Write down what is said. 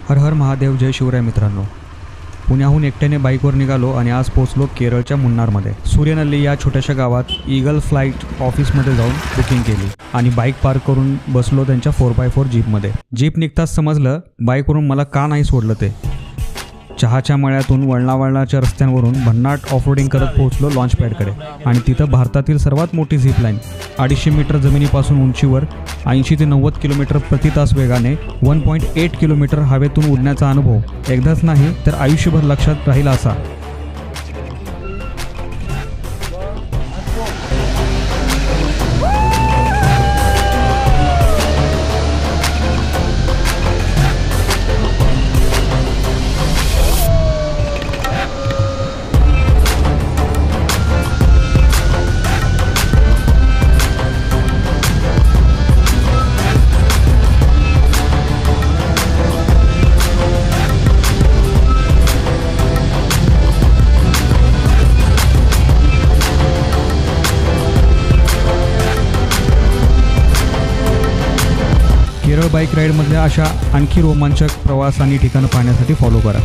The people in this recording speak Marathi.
हर हर महादेव, जय शिवराय मित्रांनो. पुण्याहून एकट्याने बाईकवर निघालो आणि आज पोहोचलो केरळच्या मुन्नारमध्ये. सूर्यनल्ली या छोट्याशा गावात ईगल फ्लाईट ऑफिसमध्ये जाऊन बुकिंग केली आणि बाईक पार्क करून बसलो त्यांच्या 4x4 जीपमध्ये. जीप निघताच समजलं बाईकवरून मला का नाही सोडलं ते. चहाच्या मळ्यातून वळणावळणाच्या रस्त्यांवरून भन्नाट ऑफरोडिंग करत पोहोचलो लॉन्चपॅडकडे आणि तिथं भारतातील सर्वात मोठी झिप लाईन 250 मीटर जमिनीपासून उंचीवर 80 ते 90 किलोमीटर प्रति तास वेगाने 1.8 किलोमीटर हवेतून उडण्याचा अनुभव एकदाच नाही तर आयुष्यभर लक्षात राहिला असा. केरळ बाईक राईडमधल्या अशा आणखी रोमांचक प्रवास आणि ठिकाणं पाहण्यासाठी फॉलो करा.